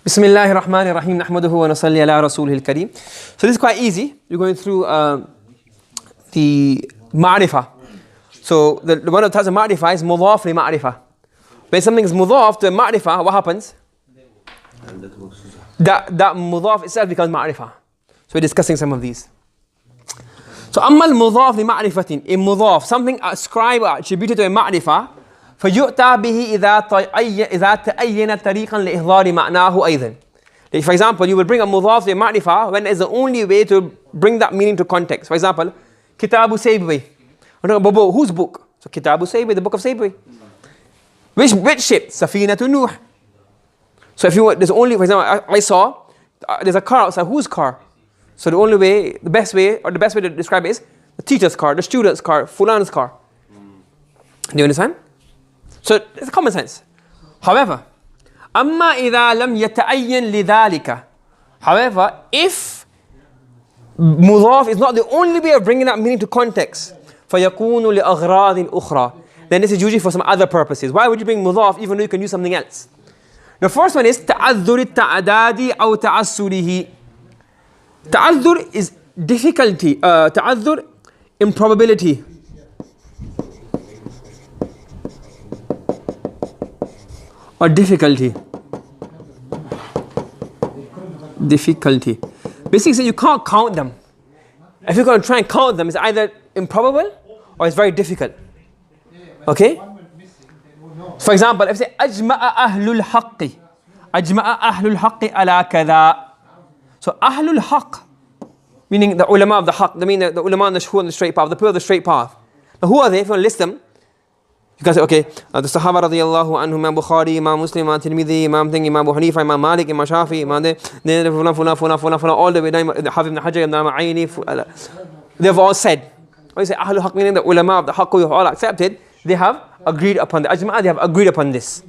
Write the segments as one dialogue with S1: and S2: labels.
S1: Bismillahir Rahmanir Rahim. Nahmaduhu wa nusalli ala rasulihil kareem. So this is quite easy. You're going through the Ma'rifah. So the one of the types of Ma'rifah is Mudaf li Ma'rifah. When something is Mudaf to Ma'rifah, what happens? That Mudaf itself becomes Ma'rifah. So we're discussing some of these. So Ammal Mudaf li Ma'rifatin. In Mudaf, something ascribed or attributed to a Ma'rifah, فيؤتى به إذا تأين طريقا لإحضار معناه أيضا. For example, you will bring a mudaf to a ma'rifah when it's the only way to bring that meaning to context. For example, Kitabu Saybwi. Whose book? So Kitabu Saybwi, the book of Saybwi. Which ship? Safinatu Nuh. So if you want, there's only, for example, I saw there's a car outside. Whose car? So the only way, the best way to describe it is the teacher's car, the student's car, Fulan's car. Do you understand? So it's common sense. However, أما إذا لم يتعين لذلك. However, if mudaf is not the only way of bringing that meaning to context, فيكون لأغراض أخرى. Then this is usually for some other purposes. Why would you bring mudaf even though you can use something else? The first one is تعذر التعداد أو تعسره. تعذر is difficulty. تعذر improbability. Or difficulty. Basically, you can't count them. If you're going to try and count them, it's either improbable or it's very difficult. Okay? For example, if you say أجمع أهل الحق أجمع أهل الحق على كذا. So أهل الحق, meaning the ulama of the haqq, I mean the ulama on the straight path, the people of the straight path. Now who are they? If you want to list them, you can say, okay, the Sahaba radiyallahu anhum, Imam Bukhari, Imam Muslim, Imam Tirmidhi, Imam Abu Hanifa, Imam Malik, Imam Shafi, Imam Fulan, all the way down, Hafiz ibn Hajar, Imam Aini, they've all said, when you say Ahlul Haqq, meaning the ulama of the haqq, who have all accepted, they have agreed upon the ajma'ah, they have agreed upon this.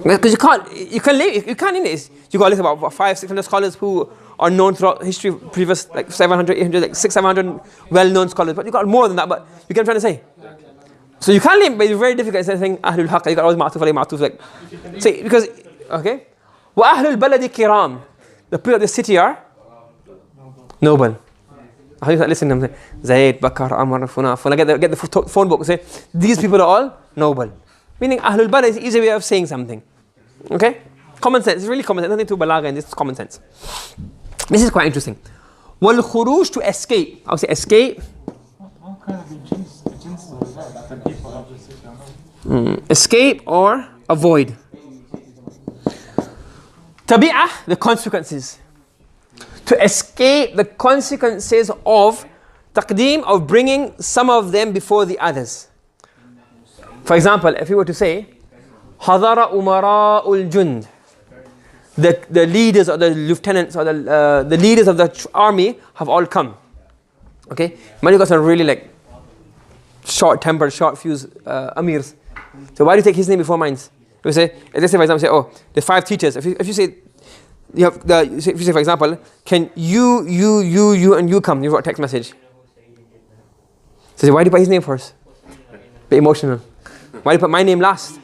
S1: Because you can't in it. You got to list about 500-600 scholars who are known throughout history, previous like 700, 800, like 600-700 well-known scholars, but you got more than that, but you get what I'm trying to say. So you can't name, but it's very difficult. It's saying Ahlul Haqq. You got always ma'tuf alayhi, ma'tuf like. See, because okay, wa Ahlul Baladi Kiram. The people of the city are noble. How you listen to them? Zayd, Bakar, Amr, Funa. Get the phone book. Say these people are all noble. Meaning Ahlul Balad is an easy way of saying something. Okay, common sense. It's really common sense. Nothing to balagha in this. It's common sense. This is quite interesting. Wal khuruj, to escape. I would say escape. Escape or avoid. Tabi'ah, the consequences. To escape the consequences of taqdeem, of bringing some of them before the others. For example, if you were to say Hadara Umara'ul Jund, the leaders or the lieutenants or the leaders of the army have all come. Okay? Many got some really like short-tempered, short-fused amirs. So why do you take his name before mine? Let's say, for example, say, oh, the 5 teachers. If you say, you have if you say, for example, can you and you come? You wrote a text message. So why do you put his name first? Bit emotional. Why do you put my name last?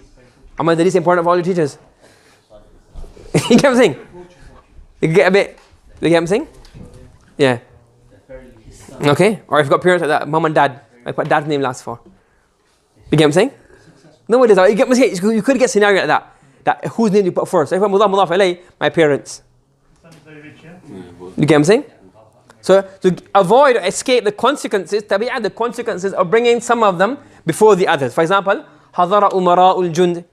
S1: Am I the least important of all your teachers? You get what I'm saying? You get a bit. You get what I'm saying? Yeah. Okay. Or if you've got parents like that, mom and dad, I put dad's name last for. You get what I'm saying? No, it is. You could get a scenario like that. That whose name do you put first? If I'm mudaf alayhi, my parents. You get what I'm saying? So to avoid or escape the consequences, tabi'ah, the consequences of bringing some of them before the others. For example, Hadara Umara'ul Jund,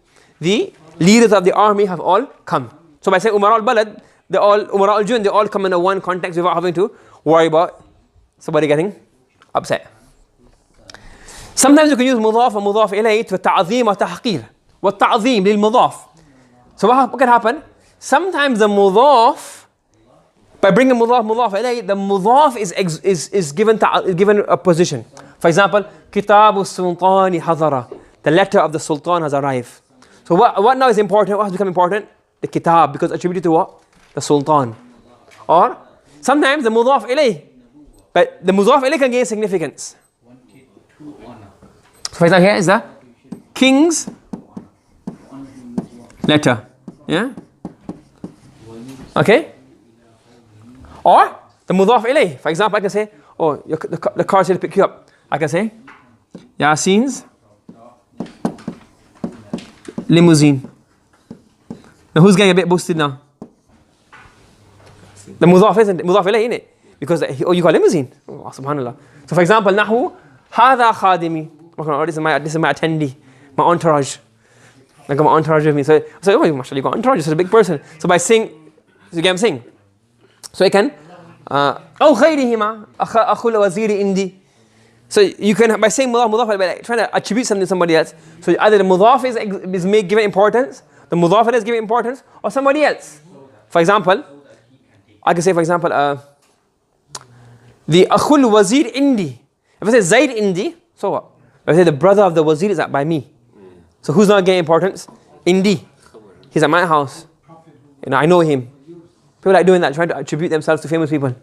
S1: the leaders of the army have all come. So by saying Umara'ul Balad, Umara'ul Jund, they all come in a one context without having to worry about somebody getting upset. Sometimes you can use mudaf or mudaf ilayh to ta'zeem or tahqir. What ta'zeem lil mudaf. So what can happen? Sometimes the mudaf, by bringing mudaf ilayh, the mudaf is given a position. For example, Kitabu Sultani Hadara, the letter of the Sultan has arrived. So what now is important? What has become important? The kitab, because attributed to what? The Sultan. Or sometimes the mudaf ilayh, but the mudaf ilayh can gain significance. So for example, here is the king's letter. Yeah? Okay? Or the mudaf ilayh. For example, I can say, oh, the car is here to pick you up. I can say, Yasin's limousine. Now who's getting a bit boosted now? The mudaf isn't mudaf ilayh, isn't it? Because you got limousine. Oh, subhanallah. So for example, nahu hada khadimi. Oh, this is my attendee, my entourage. I got my entourage with me. So oh, mashallah, you got entourage. This is a big person. So by saying, so you get what I'm saying. So I can, oh ghayrihima akhul waziri indi. So you can, by saying mudaf, by like trying to attribute something to somebody else. So either the mudaf is given importance, the mudaf is given importance, or somebody else. For example, I can say, for example, the akhul wazir indi. If I say Zaid indi, so what? If I say the brother of the wazir is by me. So who's not getting importance? Indi. He's at my house. You know, I know him. People like doing that, trying to attribute themselves to famous people.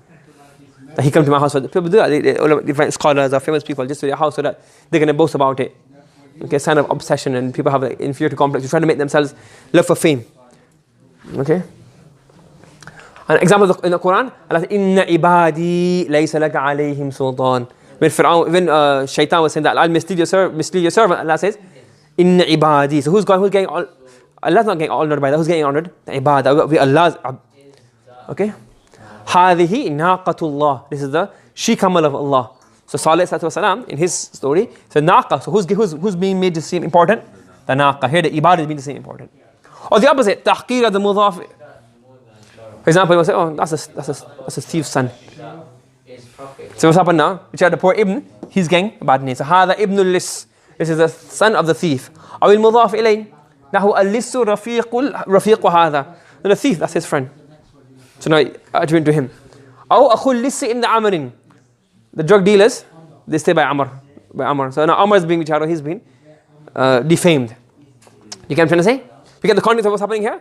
S1: That he come to my house. People do that. All different scholars or famous people just to their house so that they're going to boast about it. Okay, sign of obsession, and people have like inferiority complex. They're trying to make themselves love for fame. Okay. An example in the Quran, Allah says, "Inna ibadi laysa laka alayhim sultan." When Shaitan was saying that I'll mislead your servant, Allah says, "Inna ibadi." So who's getting all? Allah's not getting honored by that. Who's getting honored? The ibadah. We Allah's. Okay. Hadihi naqatullah. This is the she-camel of Allah. So Salih Wasalam, in his story, said naqa. So who's being made to seem important? The naqa. Here the ibadah is being to seem important. Or the opposite, tahqir of the mudaf. For example, you will say, oh, that's a thief's son. So what's happened now? Which are the poor ibn, he's getting a bad name. So hada ibnul lis. This is the son of the thief. Awil mudaf ilay. Nahu al-lissu rafiqu hada. The thief, that's his friend. So now attribute to him. Aw akhul lissi in the amarin. The drug dealers, they stay by Amr. So now Amr is being bicharo, he's been defamed. You get what I'm trying to say? You get the context of what's happening here?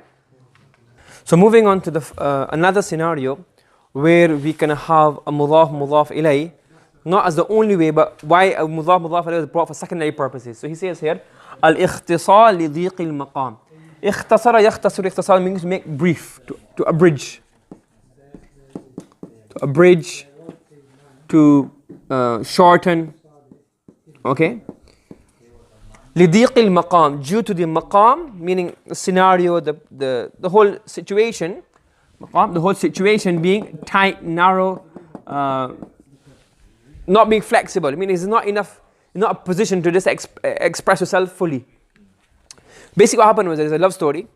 S1: So moving on to the another scenario where we can have a mudaf ilay, not as the only way, but why a mudaf ilay is brought for secondary purposes. So he says here, al-ikhtisar li dhiq al-maqam. Ikhtasar means to make brief, to abridge. To abridge, to shorten, okay? لِضِيقِ الْمَقَامِ, due to the maqam, meaning the scenario, the whole situation, maqam, the whole situation being tight, narrow, not being flexible. I mean, it's not enough, not a position to just express yourself fully. Basically what happened was there's a love story,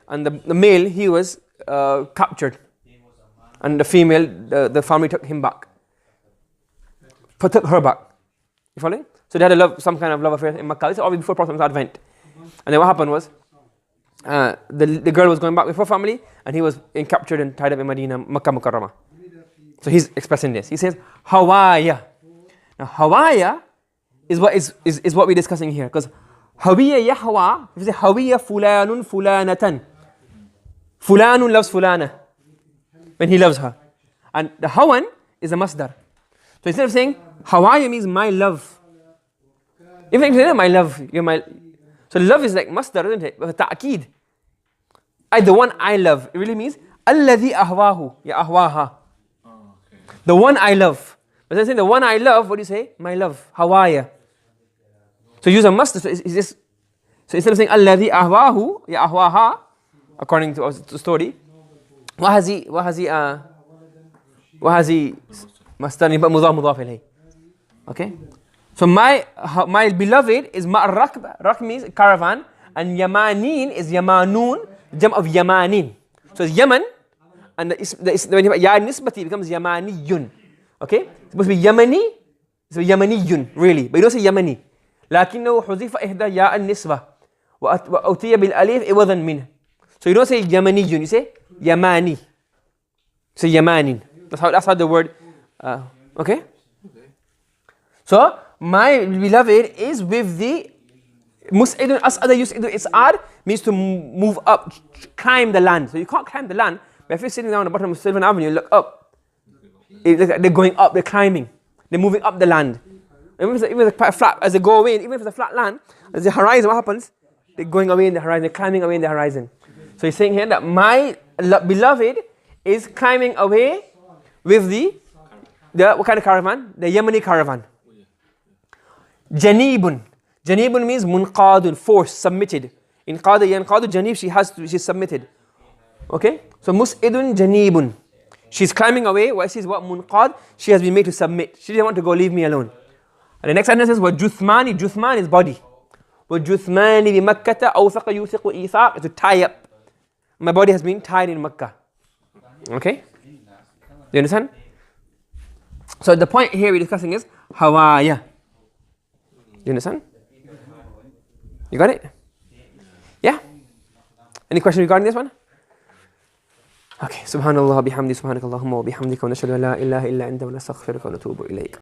S1: and the male, he was captured, and the female, the family took him back, took her back. You following? So they had some kind of love affair in Makkah. This is all before Prophet's advent. And then what happened was, the girl was going back with her family, and he was captured and tied up in Medina, Makkah Mukarramah. So he's expressing this. He says, Hawaya. Now Hawaya is what we're discussing here. Because Hawiya Yahwa, if you say Hawiya Fulanun Fulanatan. Fulanun loves Fulana. When he loves her. And the Hawan is a masdar. So instead of saying Hawaya means my love. Even if you say my love, you're my. So love is like masdar, isn't it? With ta'keed. The one I love. It really means alladhi ahwahu, ya ahwaha. The one I love. But then saying the one I love, what do you say? My love. Hawaya. So use a masdar. So instead of saying alladhi ahwahu, ya ahwaha, according to the story, what has he masdar mudaf ilayh. Okay? So my beloved is ma'ar-rakb. Rakb means caravan, and yamanin is yamanun, jam of yamanin. So it's Yaman, and when you ya nisbati becomes yamaniyun. Okay? It's supposed to be yamani, so yamaniyun, really. But you don't say yamani. لكنه حذف إحدى ياء النسبة وأتي بالألف عوضا منه. So you don't say yamaniyun, you say yamani. So yamanin. That's how the word. Okay? So my beloved is with the mus'idun as'ada yus'idu is'ad means to move up, climb the land. So you can't climb the land, but if you're sitting down on the bottom of Sylvan Avenue, you look up. They're going up, they're climbing, they're moving up the land. Even if it's quite flat, as they go away, even if it's a flat land, as the horizon, what happens? They're going away in the horizon, they're climbing away in the horizon. So he's saying here that my beloved is climbing away with the what kind of caravan? The Yemeni caravan. Janibun. Janibun means munqadun, forced, submitted. In qada yanqadu janib, she's submitted. Okay? So mus'idun janibun. She's climbing away. What is what? Munqad. She has been made to submit. She didn't want to go, leave me alone. And the next sentence is what juthmani. Juthman is body. What juthmani bi makkata awthaqa yuthiqu ithaq, to tie up. My body has been tied in Makkah. Okay? Do you understand? So the point here we're discussing is hawaya. You understand? You got it? Yeah? Any question regarding this one? Okay. Subhanallah bihamdi subhanakallahumma wa bihamdika wa nashhadu an la ilaha illa anta wa nastaghfiruka wa natubu ilayk.